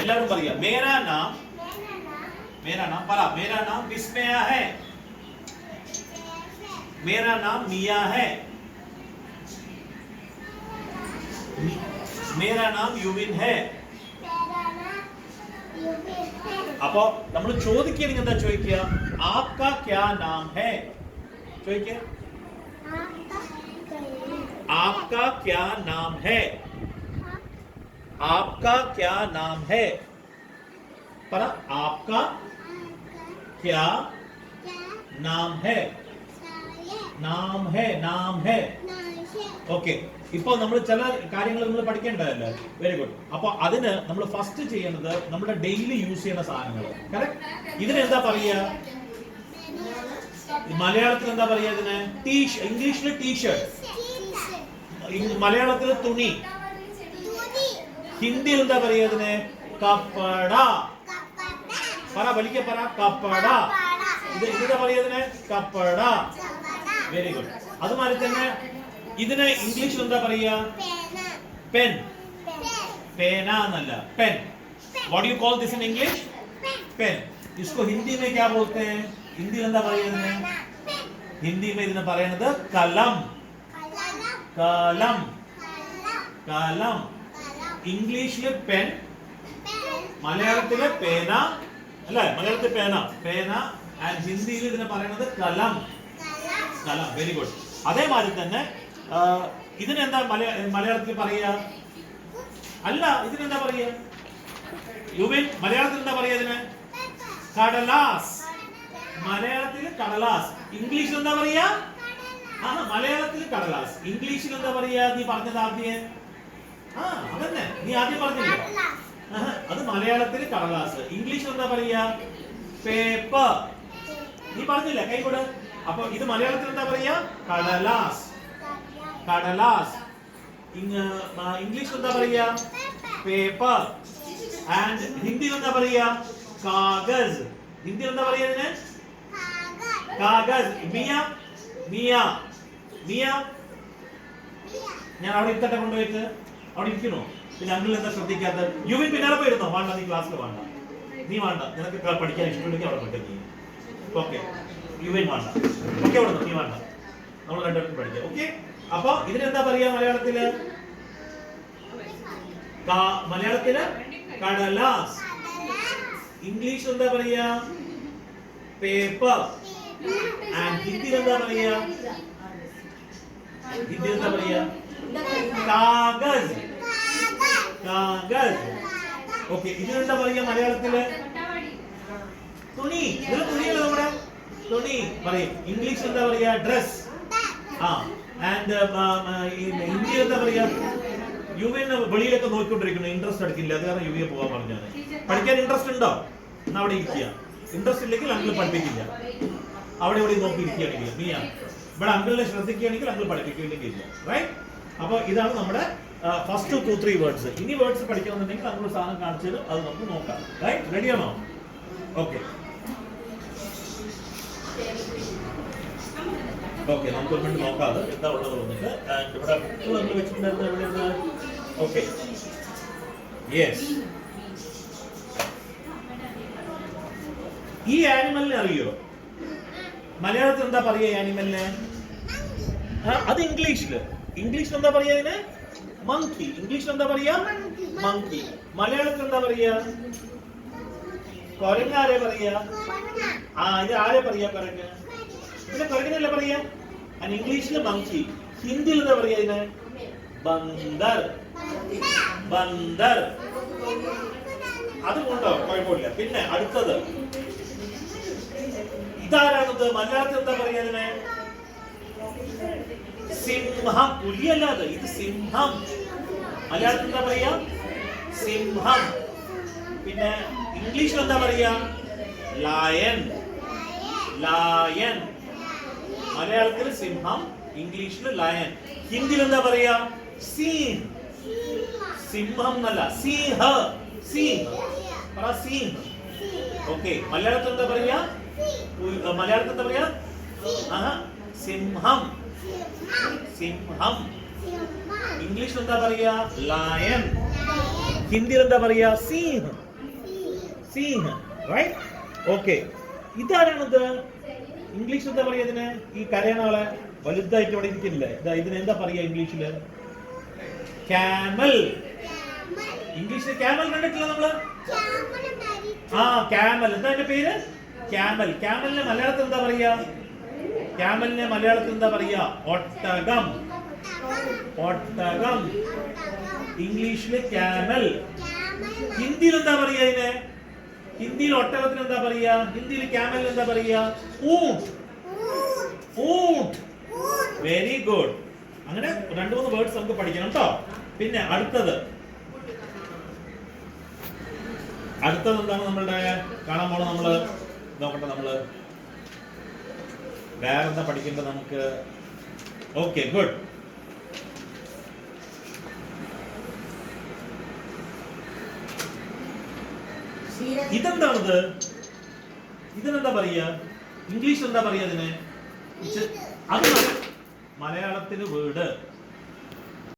എല്ലാവരും പറയാ. മേരാ നാം പറ. മേരാ നാം വിസ്മയ ഹൈ. മേരാ നാം മിയ ഹൈ. മേരാ നാം യുവിൻ ഹൈ. അപ്പോ നമ്മൾ ചോദിക്കുകയാണെങ്കിൽ എന്താ ചോദിക്കുക? ആപ്കാ ക്യാ നാം ഹൈ ചോദിക്കുക. आपका क्या नाम है? आपका क्या नाम है? पर आपका क्या नाम है? नाम है, नाम है. ഓക്കെ. ഇപ്പോൾ നമ്മൾ ചില കാര്യങ്ങൾ നമ്മൾ പഠിക്കേണ്ടതല്ലേ. Very good. അപ്പൊ അതിന് നമ്മൾ ഫസ്റ്റ് ചെയ്യേണ്ടത് നമ്മുടെ ഡെയിലി യൂസ് ചെയ്യുന്ന സാധനങ്ങൾ. കറക്റ്റ്. ഇതിനെന്താ പറയുക? മലയാളത്തിൽ എന്താ പറയുക ഇതിന്? ഇംഗ്ലീഷിൽ ടീഷർട്ട്, മലയാളത്തിൽ തുണി, ഹിന്ദിയിൽ എന്താ പറയുക ഇതിന്? കപ്പട. പറ, വലിക്ക പറ. കപ്പട. ഇതെന്താ പറയുക ഇതിന്? കപ്പട. Very good. അതുമാതിരി തന്നെ ഇതിന് ഇംഗ്ലീഷിൽ എന്താ പറയുക? പെൻ. പേന എന്നല്ല, pen. What do you call this in English? Pen. इसको हिंदी में क्या बोलते हैं? हिंदी എന്താ പറയുന്നത്? हिंदी में ഇതിനെ പറയുന്നത് കലം. കലം. കലം. ഇംഗ്ലീഷിലെ പെൻ, മലയാളത്തിലെ പേന അല്ലേ? മലയാളത്തിലെ പേന, പേന. ആൻഡ് ഹിന്ദിയിൽ ഇതിനെ പറയുന്നത് കലം. കലം. Very good. അതേമാതിരി തന്നെ ഇതിനെന്താ മലയാളത്തിൽ പറയുക? അല്ല, ഇതിനെന്താ പറയുക? യുവിൻ, മലയാളത്തിൽ എന്താ പറയുക ഇതിന്? കടലാസ്. മലയാളത്തിൽ കടലാസ്. ഇംഗ്ലീഷിൽ എന്താ പറയുക? മലയാളത്തിൽ കടലാസ്. ഇംഗ്ലീഷിൽ എന്താ പറയുക? നീ പറഞ്ഞത് ആദ്യം. അതന്നെ നീ ആദ്യം പറഞ്ഞില്ല. അത് മലയാളത്തിൽ കടലാസ്. ഇംഗ്ലീഷിൽ എന്താ പറയുക? പേപ്പർ. നീ പറഞ്ഞില്ല, കൈകൊട്. അപ്പൊ ഇത് മലയാളത്തിൽ എന്താ പറയുക? കടലാസ്. കടലാസ്. ഇംഗ്ലീഷിൽ എന്താ പറയുക? പേപ്പർ. ആൻഡ് ഹിന്ദിയിൽ എന്താ പറയുക? കാഗസ്. ഹിന്ദിയിൽ എന്താ പറയുക ഇതിന്? കാഗസ്. മിയ. മിയ. മിയ. ഞാൻ അവിടെ ഇത്തട്ടെ കൊണ്ടുപോയിട്ട് അവിടെ ഇരിക്കണോ? പിന്നെ അങ്കിൾ എന്താ ശ്രദ്ധിക്കാത്ത? യുവിൻ പിന്നാലെ പോയിരുന്നോ? വേണ്ട, നീ ക്ലാസ്സിൽ വേണ്ട. നീ വേണ്ട. നിനക്ക് പഠിക്കാൻ ഇഷ്ടമുണ്ടെങ്കിൽ അവിടെ പഠിക്കാം നീ. ഓക്കെ. യുവിൻ വേണ്ട. ഓക്കെ, അവിടെ നീ വേണ്ട. നമ്മൾ രണ്ടുപേരും പഠിക്കാം. ഓക്കെ. അപ്പൊ ഇതിനെന്താ പറയാ മലയാളത്തില്? മലയാളത്തില് കടലാസ്. ഇംഗ്ലീഷ് എന്താ പറയാ? പേപ്പർ. ആൻഡ് ഹിന്ദിയിൽ എന്താ പറയാ? ഹിന്ദിയിൽ എന്താ പറയാ? കാഗസ്. കാഗസ്. ഓക്കെ. ഇതിനെന്താ പറയാ മലയാളത്തില്? തുണി. ഇതിൽ തുണിയല്ലേ നമ്മുടെ? തുണി പറയും. ഇംഗ്ലീഷ് എന്താ പറയാ? ഡ്രസ്. ആൻഡ് ഹിന്ദിയിൽ എന്താ പറയാ? യുവിന് വെളിയിലൊക്കെ നോക്കിക്കൊണ്ടിരിക്കുന്നു, ഇൻട്രസ്റ്റ് എടുക്കില്ല. അത് കാരണം യുവിയെ പോകാൻ പറഞ്ഞാണ്. പഠിക്കാൻ ഇൻട്രസ്റ്റ് ഉണ്ടോ? എന്നാ അവിടെ ഇരിക്കുക. ഇൻട്രസ്റ്റ് ഇല്ലെങ്കിൽ അങ്കിൾ പഠിപ്പിക്കില്ല. അവിടെ ഇവിടെ നോക്കിയിരിക്കുകയാണെങ്കിൽ നീ ഇവിടെ അങ്കിളിനെ ശ്രദ്ധിക്കുകയാണെങ്കിൽ അങ്കിൾ പഠിപ്പിക്കുകയില്ലെങ്കിൽ ഇല്ല. റൈറ്റ്. അപ്പൊ ഇതാണ് നമ്മുടെ ഫസ്റ്റ് 2-3 വേർഡ്സ്. ഇനി വേർഡ്സ് പഠിക്കണമെന്നുണ്ടെങ്കിൽ നമ്മൾ സാധനം കാണിച്ചു തരും, അത് നമുക്ക് നോക്കാം. റൈറ്റ്. റെഡിയാണോ? ഓക്കെ. ഓക്കെ, നമുക്ക് ഒരു മിനിറ്റ് നോക്കാം അത് എന്താ ഉള്ളത് വന്നിട്ട്. ഇവിടെ ബുക്ക് നമ്മൾ വെച്ചിട്ടുണ്ടായിരുന്നു. എവിടെയാണ്? ഓക്കെ. യെസ്. ഈ ആനിമലിനെ അറിയോ? മലയാളത്തിൽ എന്താ പറയുക ആനിമലിനെ? അത് ഇംഗ്ലീഷില്. ഇംഗ്ലീഷിൽ എന്താ പറയാ ഇതിന്? മങ്കി. ഇംഗ്ലീഷിൽ എന്താ പറയാ? മങ്കി. മലയാളത്തിൽ എന്താ പറയാ? കുരങ്ങ്. ആരെ പറയാ? ഇത് ആരെ പറയാ? കുരങ്ങ്. പിന്നെ കുരങ്ങനല്ലേ പറയാ? ഇംഗ്ലീഷില് മങ്കി. ഹിന്ദിയിൽ എന്താ പറയാ ഇതിന്? ബന്ദർ. ബന്ദർ. അതുകൊണ്ടോ കുഴപ്പമില്ല. പിന്നെ അടുത്തത് ഇതാരാണത്? മലയാളത്തിൽ എന്താ പറയാ ഇതിനെ? സിംഹം. പുലിയല്ലാതെ ഇത് സിംഹം. മലയാളത്തിൽ എന്താ പറയാ? സിംഹം. പിന്നെ ഇംഗ്ലീഷിൽ എന്താ പറയാ? ലയൺ. ലയൺ. മലയാളത്തിൽ സിംഹം, ഇംഗ്ലീഷിൽ ലയൺ. ഹിന്ദിയിൽ എന്താ പറയാ? സീൻ. സിംഹം എന്നല്ല, സിംഹ. സിംഹ. പറ സിംഹ. ഓക്കെ. മലയാളത്തിൽ എന്താ പറയാ? മലയാളത്തിൽ എന്താ പറയാ? സിംഹം. സിംഹം. ഇംഗ്ലീഷിൽ എന്താ പറയാ? ലയൺ. ഹിന്ദിയിൽ എന്താ പറയാ? സിംഹ്. സിംഹ്. റൈറ്റ്? ഓക്കെ. ഇതാരാണിത്? ഇംഗ്ലീഷിൽ എന്താ പറയാ ഇതിന്? ഈ കരയണ ആളെ വലുതായിട്ട് ഇവിടെ ഇരിക്കില്ലേ? ഇതിന് എന്താ പറയാ ഇംഗ്ലീഷില്? ക്യാമൽ. ഇംഗ്ലീഷിൽ ക്യാമൽ കണ്ടിട്ടില്ല നമ്മള്? ആ, ക്യാമൽ. എന്താ എന്റെ പേര്? ക്യാമൽ. ക്യാമലിനെ മലയാളത്തിൽ എന്താ പറയാ? ക്യാമലിനെ മലയാളത്തിൽ എന്താ പറയാ? ഒട്ടകം. ഒട്ടകം. ഇംഗ്ലീഷില് ക്യാമൽ. ഹിന്ദിയിൽ എന്താ പറയാ ഇതിനെ? ഹിന്ദിയിൽ ഒട്ടകത്തിന് എന്താ പറയാ? ഹിന്ദിയിൽ ക്യാമലിന് എന്താ പറയാ? ഊട്ട്. ഊട്ട്. Very good. അങ്ങനെ 2-3 വേർഡ്സ് നമുക്ക് പഠിക്കണം കേട്ടോ. പിന്നെ അടുത്തത് എന്താണ് നമ്മളുടെ കാണാൻ പോണ? നമ്മള് നോക്കട്ടെ, നമ്മള് വേറെന്താ പഠിക്കേണ്ടത് നമുക്ക്? Okay, good. ഇതെന്താണിത്? ഇതിനെന്താ പറയാ? ഇംഗ്ലീഷിൽ എന്താ പറയാ ഇതിനെ? അത് മലയാളത്തില് വീട്.